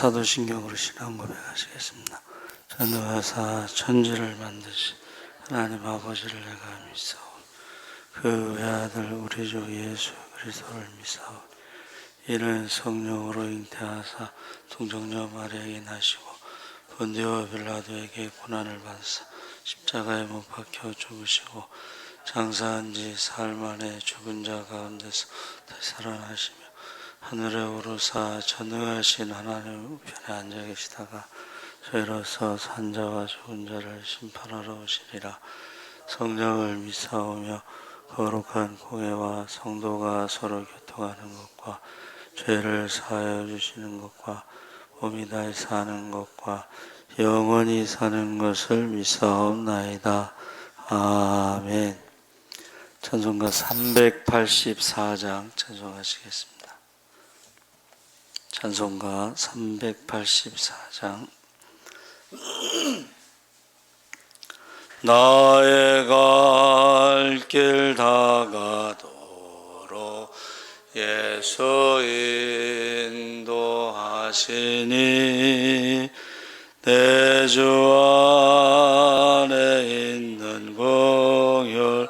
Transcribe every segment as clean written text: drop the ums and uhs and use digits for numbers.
사도신경으로 신앙 고백하시겠습니다. 전능하사 천지를 만드신 하나님 아버지를 내가 믿사오니 그 외아들 우리 주 예수 그리스도를 믿사오니 이는 성령으로 잉태하사 동정녀 마리아에게 나시고 본디오 빌라도에게 고난을 받으사 십자가에 못 박혀 죽으시고 장사한 지 사흘 만에 죽은 자 가운데서 되살아나시며 하늘에 오르사 전능하신 하나님 우편에 앉아 계시다가 저희로서 산자와 죽은 자를 심판하러 오시리라. 성령을 믿사오며 거룩한 공회와 성도가 서로 교통하는 것과 죄를 사하여 주시는 것과 몸이 다해 사는 것과 영원히 사는 것을 믿사옵나이다. 아멘. 찬송가 384장 찬송하시겠습니다. 찬송가 384장. 나의 갈 길 다가도록 예수 인도하시니 내 주 안에 있는 공율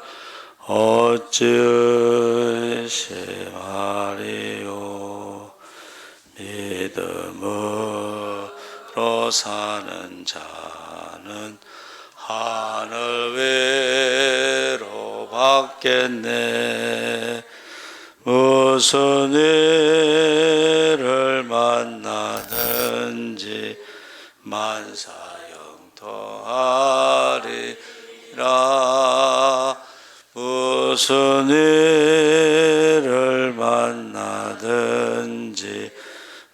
어찌 의심하리요. 믿음으로 사는 자는 하늘 위로 받겠네. 무슨 일을 만나든지 만사형통하리라. 무슨 일을 만나든지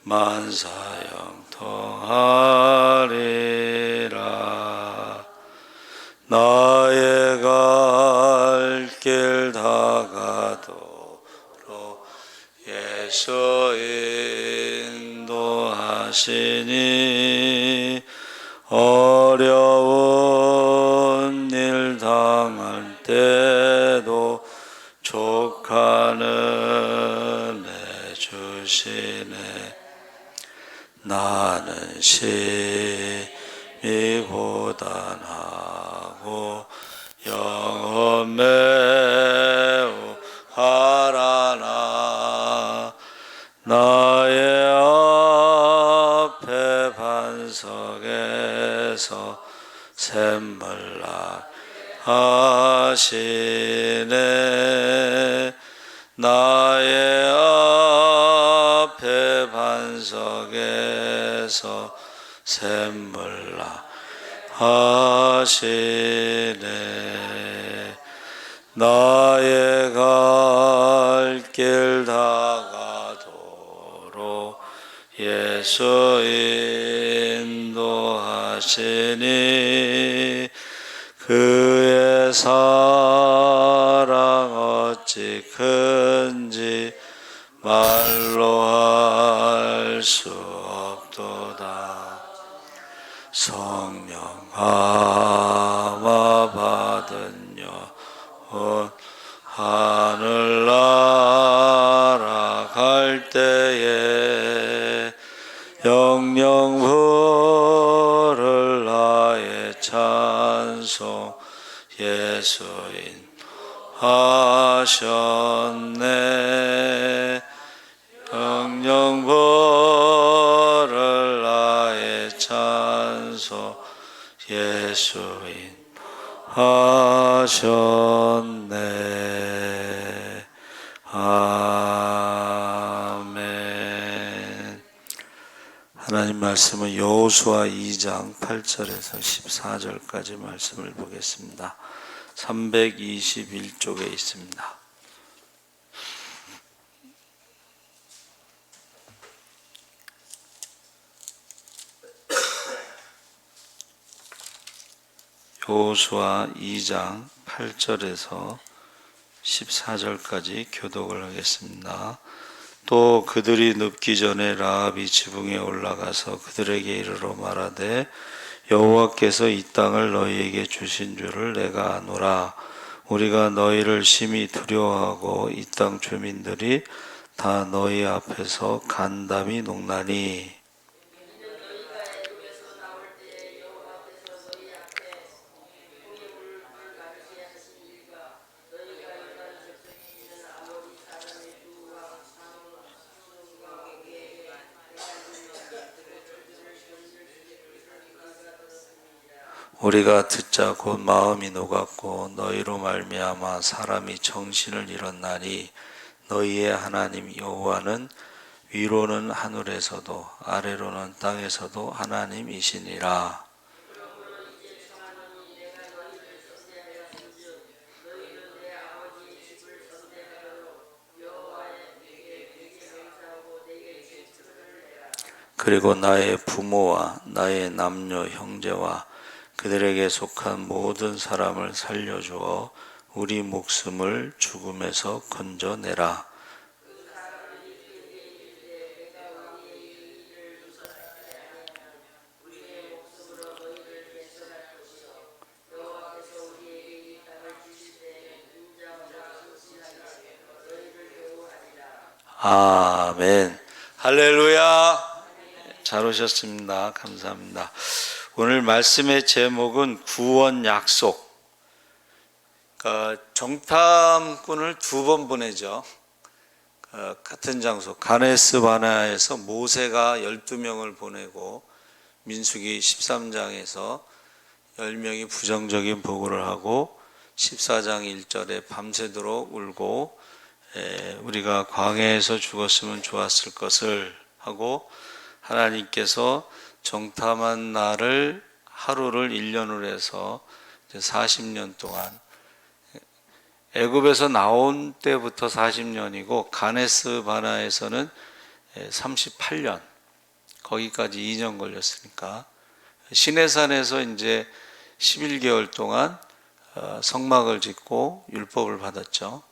만사형통하리라. 나의 갈 길 다가도록 예수 인도하시니 어려운 일 당할 때도 족하는 애 주시네. 나는 심히 고단하고 영혼 매우 화라나. 나의 앞에 반석에서 샘물 나게 하시네. 나의 앞에 반석에서 샘물 나게 하시네. 나의 갈 길 다가도록 예수 인도하시니 그의 사랑 어찌 큰지 말로 할 수 없도다. 성령 감화 받은 영혼 하늘 날아갈 때에 영영 부를 나의 찬송 예수인 하셨네. 영영 부를 나의 찬송 예수인 하셨네. 아멘. 하나님 말씀은 여호수아 2장 8절에서 14절까지 말씀을 보겠습니다. 321쪽에 있습니다. 여호수아 2장 8절에서 14절까지 교독을 하겠습니다. 또 그들이 눕기 전에 라합이 지붕에 올라가서 그들에게 이르러 말하되 여호와께서 이 땅을 너희에게 주신 줄을 내가 아노라. 우리가 너희를 심히 두려워하고 이 땅 주민들이 다 너희 앞에서 간담이 녹나니 우리가 듣자 곧 마음이 녹았고 너희로 말미암아 사람이 정신을 잃었나니 너희의 하나님 여호와는 위로는 하늘에서도 아래로는 땅에서도 하나님이시니라. 그리고 나의 부모와 나의 남녀 형제와 그들에게 속한 모든 사람을 살려주어 우리 목숨을 죽음에서 건져내라. 아멘. 할렐루야. 잘 오셨습니다. 감사합니다. 오늘 말씀의 제목은 구원 약속. 정탐꾼을 2번 보내죠. 같은 장소 가데스 바네아에서 모세가 12명을 보내고 민수기 13장에서 10명이 부정적인 보고를 하고 14장 1절에 밤새도록 울고 우리가 광야에서 죽었으면 좋았을 것을 하고 하나님께서 정탐한 날을 하루를 1년으로 해서 40년 동안 애굽에서 나온 때부터 40년이고 가데스 바네아에서는 38년 거기까지 2년 걸렸으니까 시내산에서 이제 11개월 동안 성막을 짓고 율법을 받았죠.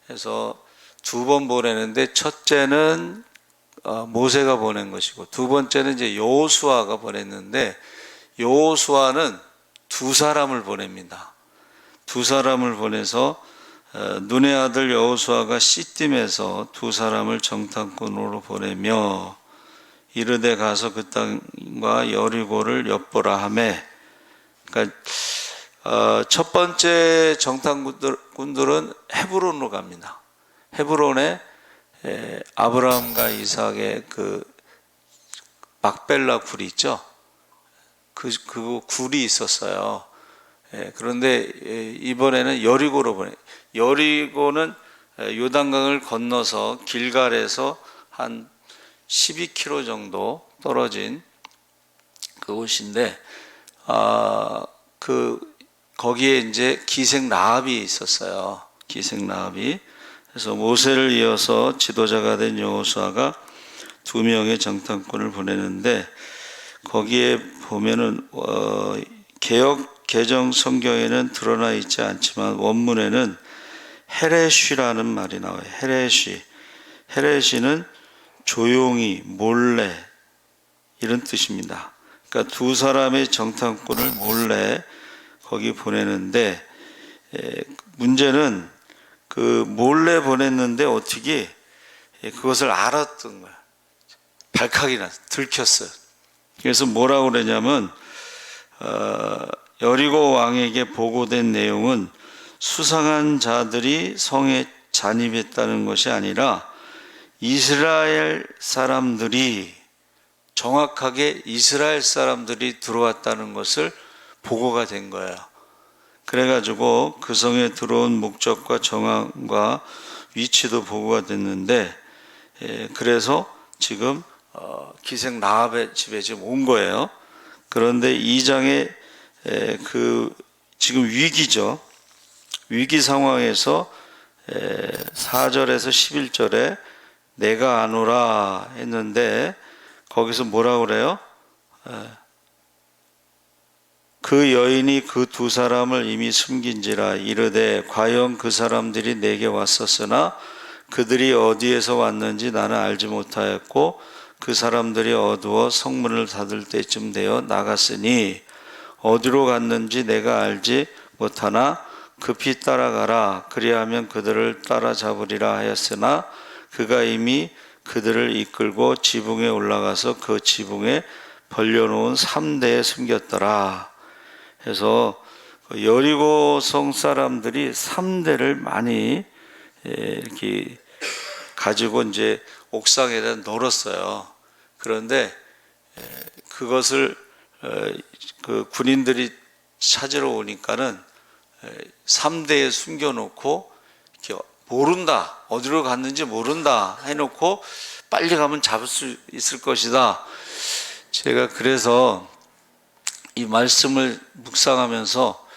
그래서 2번 보내는데 첫째는 모세가 보낸 것이고 두 번째는 이제 여호수아가 보냈는데 여호수아는 2사람을 보냅니다. 2사람을 보내서 눈의 아들 여호수아가 시딤에서 2사람을 정탐꾼으로 보내며 이르되 가서 그 땅과 여리고를 엿보라 하매, 그러니까 첫 번째 정탐꾼들은 헤브론으로 갑니다. 헤브론에 아브라함과 이삭의 그 막벨라 굴이 있죠. 그 굴이 있었어요. 그런데 이번에는 여리고로 보내. 여리고는 요단강을 건너서 길갈에서 한 12km 정도 떨어진 그곳인데, 거기에 이제 기생 라합이 있었어요. 기생 라합이. 그래서 모세를 이어서 지도자가 된 여호수아가 2명의 정탐꾼을 보내는데, 거기에 보면은 개역 개정 성경에는 드러나 있지 않지만 원문에는 헤레쉬라는 말이 나와요. 헤레쉬는 조용히 몰래 이런 뜻입니다. 그러니까 2사람의 정탐꾼을 몰래 거기 보내는데, 문제는 그 몰래 보냈는데 어떻게 그것을 알았던 거야. 발칵이 나서 들켰어요. 그래서 뭐라고 그러냐면 여리고 왕에게 보고된 내용은 수상한 자들이 성에 잔입했다는 것이 아니라 이스라엘 사람들이, 정확하게 이스라엘 사람들이 들어왔다는 것을 보고가 된 거예요. 그래가지고 그 성에 들어온 목적과 정황과 위치도 보고가 됐는데, 그래서 지금 기생 라합의 집에 지금 온 거예요. 그런데 2장에 지금 위기죠. 위기 상황에서 4절에서 11절에 내가 아노라 했는데, 거기서 뭐라고 그래요? 그 여인이 그 2사람을 이미 숨긴지라 이르되 과연 그 사람들이 내게 왔었으나 그들이 어디에서 왔는지 나는 알지 못하였고 그 사람들이 어두워 성문을 닫을 때쯤 되어 나갔으니 어디로 갔는지 내가 알지 못하나 급히 따라가라 그리하면 그들을 따라잡으리라 하였으나 그가 이미 그들을 이끌고 지붕에 올라가서 그 지붕에 벌려놓은 3대에 숨겼더라. 그래서 여리고 성 사람들이 3대를 많이 이렇게 가지고 이제 옥상에다 널었어요. 그런데 그것을 그 군인들이 찾으러 오니까는 3대에 숨겨놓고 이렇게 모른다, 어디로 갔는지 모른다 해놓고 빨리 가면 잡을 수 있을 것이다. 제가 그래서 이 말씀을 묵상하면서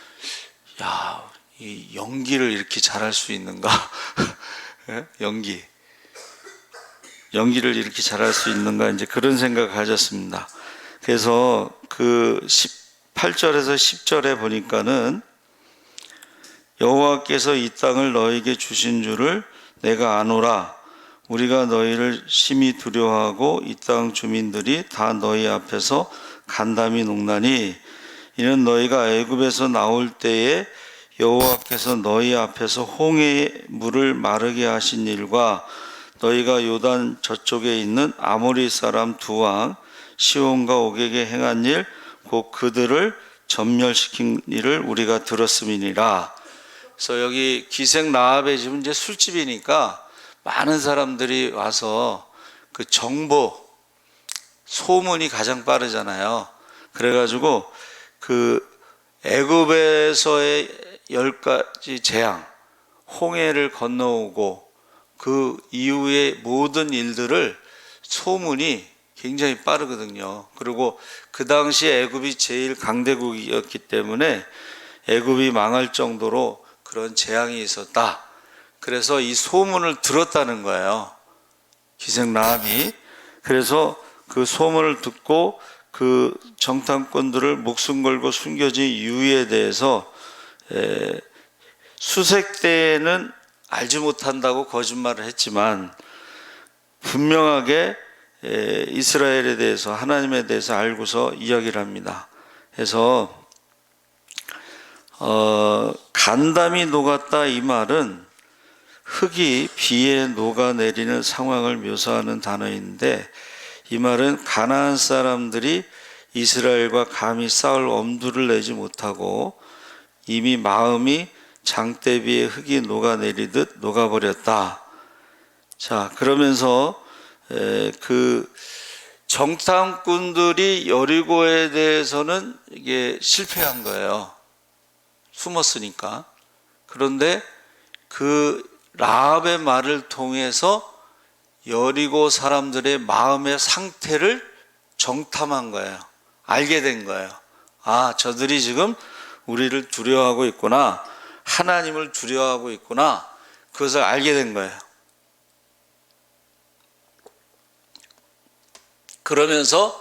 이 연기를 이렇게 잘할 수 있는가? 연기를 이렇게 잘할 수 있는가? 이제 그런 생각을 가졌습니다. 그래서 그 8절에서 10절에 보니까는 여호와께서 이 땅을 너에게 주신 줄을 내가 아노라. 우리가 너희를 심히 두려워하고 이 땅 주민들이 다 너희 앞에서 간담이 녹나니 이는 너희가 애굽에서 나올 때에 여호와께서 너희 앞에서 홍해의 물을 마르게 하신 일과 너희가 요단 저쪽에 있는 아모리 사람 두 왕 시온과 옥에게 행한 일 곧 그들을 전멸시킨 일을 우리가 들었음이니라. 그래서 여기 기생 라합의 집은 이제 술집이니까 많은 사람들이 와서 그 정보, 소문이 가장 빠르잖아요. 그래가지고 그 애굽에서의 10가지 재앙, 홍해를 건너오고 그 이후의 모든 일들을 소문이 굉장히 빠르거든요. 그리고 그 당시 애굽이 제일 강대국이었기 때문에 애굽이 망할 정도로 그런 재앙이 있었다. 그래서 이 소문을 들었다는 거예요. 기생 라합이. 그래서 그 소문을 듣고 그 정탐꾼들을 목숨 걸고 숨겨진 이유에 대해서 수색 때에는 알지 못한다고 거짓말을 했지만 분명하게 이스라엘에 대해서 하나님에 대해서 알고서 이야기를 합니다. 그래서 간담이 녹았다 이 말은 흙이 비에 녹아내리는 상황을 묘사하는 단어인데 이 말은 가나안 사람들이 이스라엘과 감히 싸울 엄두를 내지 못하고 이미 마음이 장대비에 흙이 녹아내리듯 녹아버렸다. 자, 그러면서 그 정탐꾼들이 여리고에 대해서는 이게 실패한 거예요. 숨었으니까. 그런데 그 라합의 말을 통해서 여리고 사람들의 마음의 상태를 정탐한 거예요. 알게 된 거예요. 아, 저들이 지금 우리를 두려워하고 있구나. 하나님을 두려워하고 있구나. 그것을 알게 된 거예요. 그러면서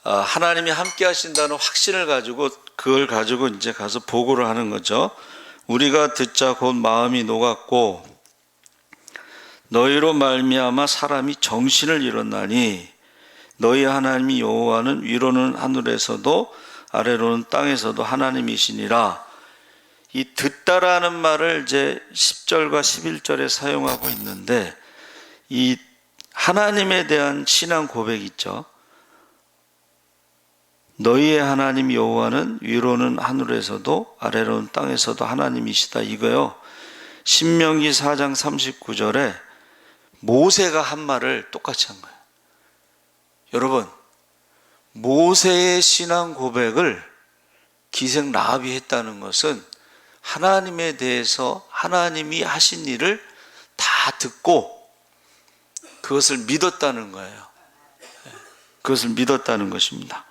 하나님이 함께 하신다는 확신을 가지고 그걸 가지고 이제 가서 보고를 하는 거죠. 우리가 듣자 곧 마음이 녹았고 너희로 말미암아 사람이 정신을 잃었나니 너희 하나님이 여호와는 위로는 하늘에서도 아래로는 땅에서도 하나님이시니라. 이 듣다라는 말을 이제 10절과 11절에 사용하고 있는데 이 하나님에 대한 신앙 고백 있죠. 너희의 하나님 여호와는 위로는 하늘에서도 아래로는 땅에서도 하나님이시다 이거요. 신명기 4장 39절에 모세가 한 말을 똑같이 한 거예요. 여러분, 모세의 신앙 고백을 기생 라합이 했다는 것은 하나님에 대해서 하나님이 하신 일을 다 듣고 그것을 믿었다는 거예요. 그것을 믿었다는 것입니다.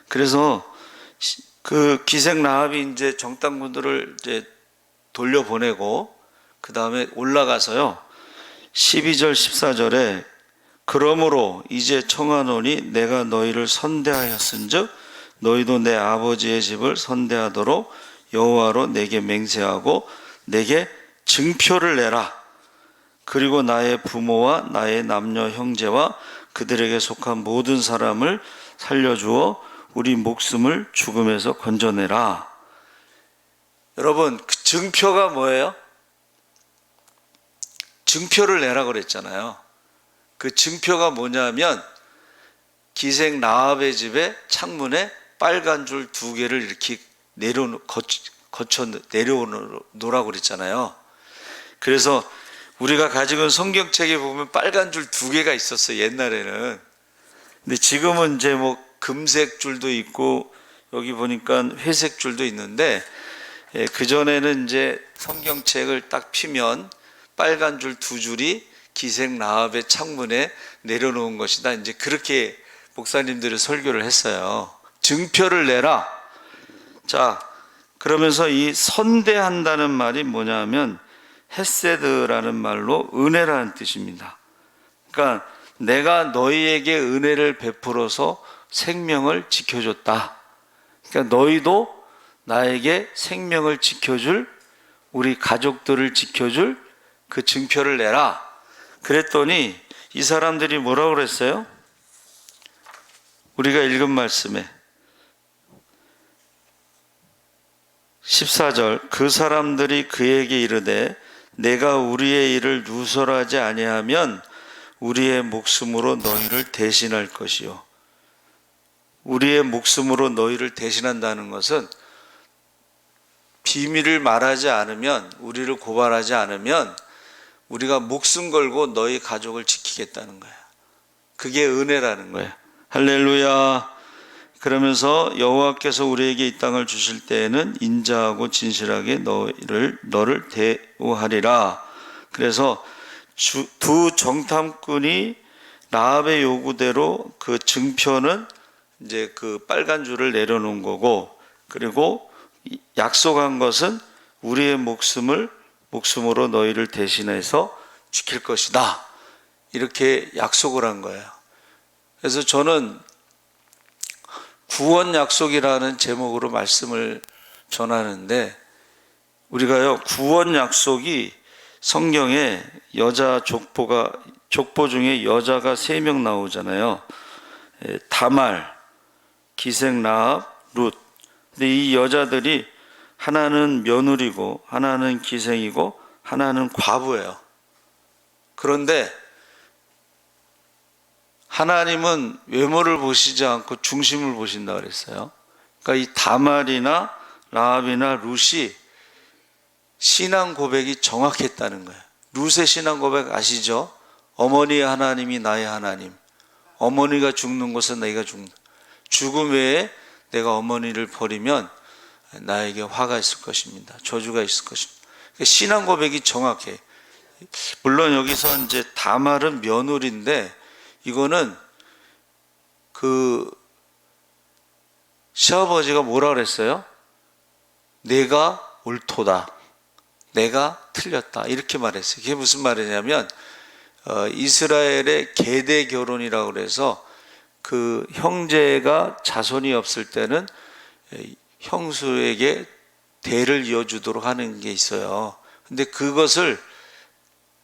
그래서 그 기생 라합이 이제 정탐꾼들을 이제 돌려보내고 그 다음에 올라가서요. 12절 14절에 그러므로 이제 청하노니 내가 너희를 선대하였은즉 너희도 내 아버지의 집을 선대하도록 여호와로 내게 맹세하고 내게 증표를 내라. 그리고 나의 부모와 나의 남녀 형제와 그들에게 속한 모든 사람을 살려주어 우리 목숨을 죽음에서 건져내라. 여러분, 그 증표가 뭐예요? 증표를 내라 그랬잖아요. 그 증표가 뭐냐면 기생 라합의 집에 창문에 빨간 줄 2개를 이렇게 거쳐 내려오라고 그랬잖아요. 그래서 우리가 가지고 있는 성경책에 보면 빨간 줄 2개가 있었어요, 옛날에는. 근데 지금은 이제 뭐 금색 줄도 있고 여기 보니까 회색 줄도 있는데, 그전에는 이제 성경책을 딱 피면 빨간 줄 두 줄이 기생 라합의 창문에 내려놓은 것이다. 이제 그렇게 목사님들이 설교를 했어요. 증표를 내라. 자, 그러면서 이 선대한다는 말이 뭐냐면 헤세드라는 말로 은혜라는 뜻입니다. 그러니까 내가 너희에게 은혜를 베풀어서 생명을 지켜줬다. 그러니까 너희도 나에게 생명을 지켜줄, 우리 가족들을 지켜줄 그 증표를 내라. 그랬더니 이 사람들이 뭐라고 그랬어요? 우리가 읽은 말씀에 14절, 그 사람들이 그에게 이르되 내가 우리의 일을 누설하지 아니하면 우리의 목숨으로 너희를 대신할 것이요. 우리의 목숨으로 너희를 대신한다는 것은 비밀을 말하지 않으면, 우리를 고발하지 않으면 우리가 목숨 걸고 너희 가족을 지키겠다는 거야. 그게 은혜라는 거야. 할렐루야. 그러면서 여호와께서 우리에게 이 땅을 주실 때에는 인자하고 진실하게 너를 대우하리라. 그래서 두 정탐꾼이 라합의 요구대로 그 증표는 이제 그 빨간 줄을 내려놓은 거고, 그리고 약속한 것은 우리의 목숨으로 너희를 대신해서 지킬 것이다. 이렇게 약속을 한 거예요. 그래서 저는 구원 약속이라는 제목으로 말씀을 전하는데, 우리가요, 구원 약속이 성경에 족보 중에 여자가 3명 나오잖아요. 다말, 기생 라합, 룻. 근데 이 여자들이 하나는 며느리고 하나는 기생이고 하나는 과부예요. 그런데 하나님은 외모를 보시지 않고 중심을 보신다 그랬어요. 그러니까 이 다말이나 라합이나 룻이 신앙 고백이 정확했다는 거예요. 룻의 신앙 고백 아시죠? 어머니의 하나님이 나의 하나님. 어머니가 죽는 곳은 내가 죽음 외에 내가 어머니를 버리면 나에게 화가 있을 것입니다. 저주가 있을 것입니다. 신앙 고백이 정확해. 물론 여기서 이제 다말은 며느리인데, 이거는 그 시아버지가 뭐라 그랬어요? 내가 옳도다. 내가 틀렸다. 이렇게 말했어요. 그게 무슨 말이냐면 이스라엘의 계대 결혼이라고 그래서 그 형제가 자손이 없을 때는 형수에게 대를 이어주도록 하는 게 있어요. 근데 그것을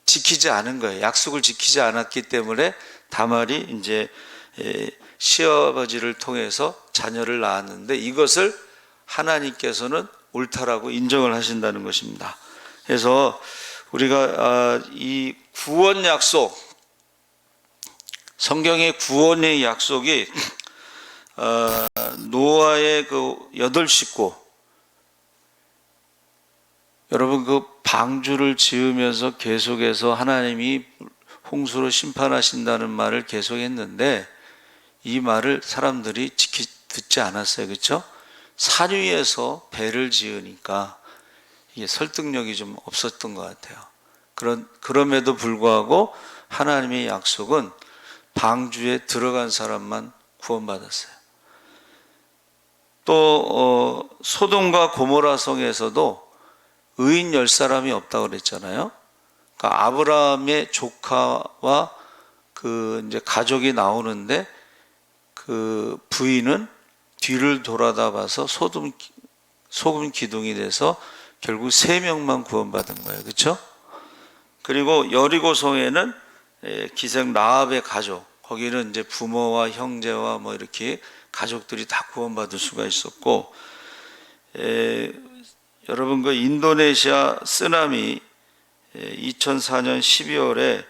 지키지 않은 거예요. 약속을 지키지 않았기 때문에 다말이 이제 시아버지를 통해서 자녀를 낳았는데, 이것을 하나님께서는 옳다라고 인정을 하신다는 것입니다. 그래서 우리가 이 구원 약속, 성경의 구원의 약속이 노아의 그 8식구, 여러분 그 방주를 지으면서 계속해서 하나님이 홍수로 심판하신다는 말을 계속했는데, 이 말을 사람들이 듣지 않았어요. 그렇죠? 산 위에서 배를 지으니까 이게 설득력이 좀 없었던 것 같아요. 그럼에도 불구하고 하나님의 약속은 방주에 들어간 사람만 구원받았어요. 또 소돔과 고모라 성에서도 의인 10사람이 없다고 그랬잖아요. 그러니까 아브라함의 조카와 그 이제 가족이 나오는데, 그 부인은 뒤를 돌아다 봐서 소금 기둥이 돼서 결국 3명만 구원받은 거예요. 그렇죠? 그리고 여리고성에는 기생 라합의 가족, 거기는 이제 부모와 형제와 뭐 이렇게 가족들이 다 구원받을 수가 있었고, 여러분 그 인도네시아 쓰나미 2004년 12월에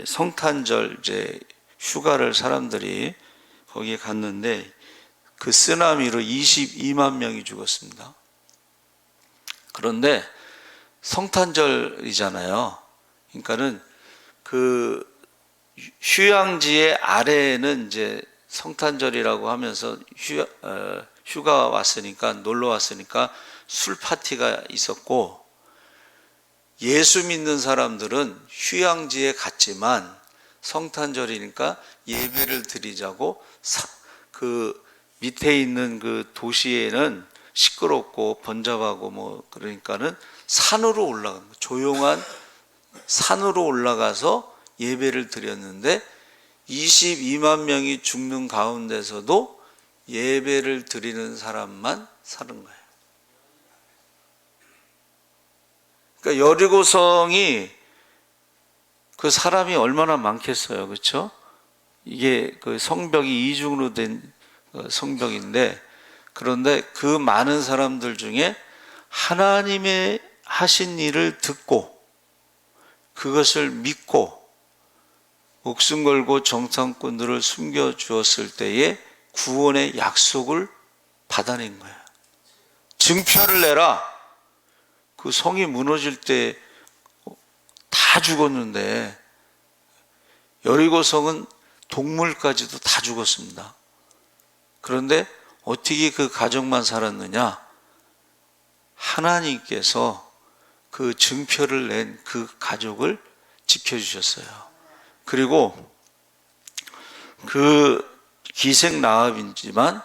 성탄절 이제 휴가를 사람들이 거기에 갔는데, 그 쓰나미로 22만 명이 죽었습니다. 그런데 성탄절이잖아요. 그러니까는 그 휴양지의 아래에는 이제 성탄절이라고 하면서 휴가 왔으니까, 놀러 왔으니까 술 파티가 있었고, 예수 믿는 사람들은 휴양지에 갔지만 성탄절이니까 예배를 드리자고 그 밑에 있는 그 도시에는 시끄럽고 번잡하고 뭐 그러니까는 산으로 올라간 거예요. 조용한 산으로 올라가서 예배를 드렸는데 22만 명이 죽는 가운데서도 예배를 드리는 사람만 사는 거예요. 그러니까 여리고성이 그 사람이 얼마나 많겠어요, 그렇죠? 이게 그 성벽이 이중으로 된 성벽인데, 그런데 그 많은 사람들 중에 하나님의 하신 일을 듣고 그것을 믿고 목숨 걸고 정탐꾼들을 숨겨 주었을 때에 구원의 약속을 받아낸 거예요. 증표를 내라. 그 성이 무너질 때 다 죽었는데 여리고성은 동물까지도 다 죽었습니다. 그런데 어떻게 그 가족만 살았느냐? 하나님께서 그 증표를 낸 그 가족을 지켜주셨어요. 그리고 그 기생 나합이지만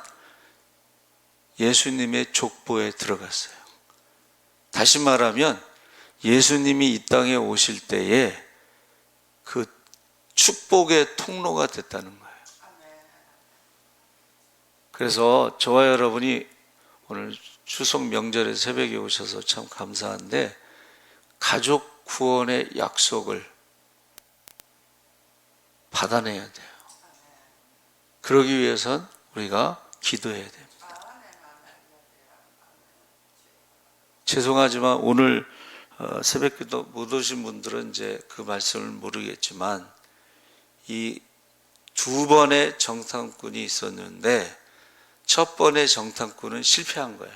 예수님의 족보에 들어갔어요. 다시 말하면 예수님이 이 땅에 오실 때에 그 축복의 통로가 됐다는 거예요. 그래서 저와 여러분이 오늘 추석 명절에 새벽에 오셔서 참 감사한데, 가족 구원의 약속을 받아내야 돼요. 그러기 위해선 우리가 기도해야 됩니다. 죄송하지만 오늘 새벽기도 못 오신 분들은 이제 그 말씀을 모르겠지만, 이 두 번의 정탐꾼이 있었는데 첫 번의 정탐꾼은 실패한 거예요.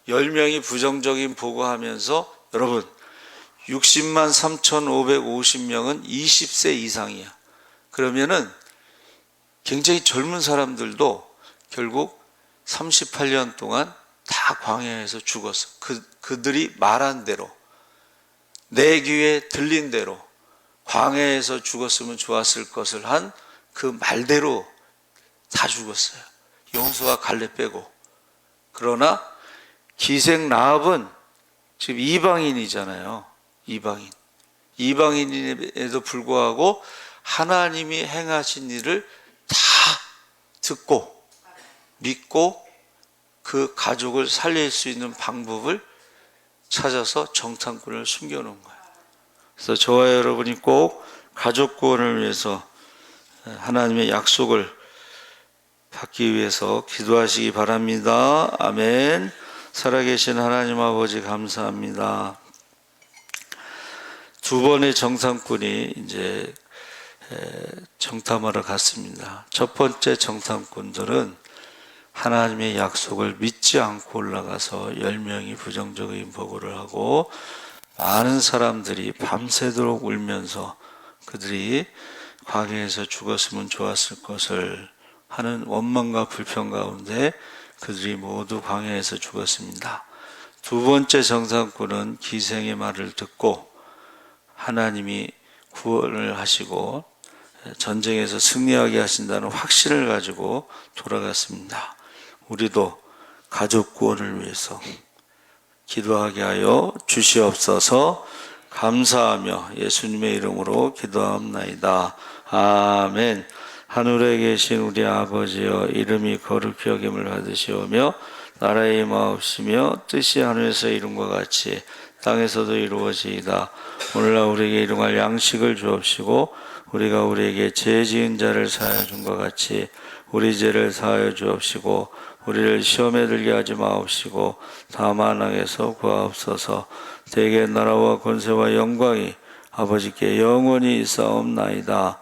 10명이 부정적인 보고하면서, 여러분 60만 3,550명은 20세 이상이야. 그러면은 굉장히 젊은 사람들도 결국 38년 동안 다 광야에서 죽었어. 그들이 말한 대로, 내 귀에 들린 대로 광야에서 죽었으면 좋았을 것을 한 그 말대로 다 죽었어요. 여호수아 갈렙 빼고. 그러나 기생 라합은 지금 이방인이잖아요. 이방인임에도 불구하고 하나님이 행하신 일을 다 듣고 믿고 그 가족을 살릴 수 있는 방법을 찾아서 정탐꾼을 숨겨놓은 거예요. 그래서 저와 여러분이 꼭 가족 구원을 위해서 하나님의 약속을 받기 위해서 기도하시기 바랍니다. 아멘. 살아계신 하나님 아버지 감사합니다. 두 번의 정탐꾼이 이제 정탐하러 갔습니다. 첫 번째 정탐꾼들은 하나님의 약속을 믿지 않고 올라가서 10명이 부정적인 보고를 하고, 많은 사람들이 밤새도록 울면서 그들이 광야에서 죽었으면 좋았을 것을 하는 원망과 불평 가운데 그들이 모두 광야에서 죽었습니다. 두 번째 정탐꾼은 기생의 말을 듣고 하나님이 구원을 하시고 전쟁에서 승리하게 하신다는 확신을 가지고 돌아갔습니다. 우리도 가족 구원을 위해서 기도하게 하여 주시옵소서. 감사하며 예수님의 이름으로 기도합나이다. 아멘. 하늘에 계신 우리 아버지여, 이름이 거룩히 여김을 받으시오며 나라의 임하옵시며 뜻이 하늘에서 이룬과 같이 땅에서도 이루어지이다. 오늘날 우리에게 일용할 양식을 주옵시고, 우리가 우리에게 죄 지은 자를 사하여 준 것 같이 우리 죄를 사하여 주옵시고, 우리를 시험에 들게 하지 마옵시고 다만 악에서 구하옵소서. 대개 나라와 권세와 영광이 아버지께 영원히 있사옵나이다.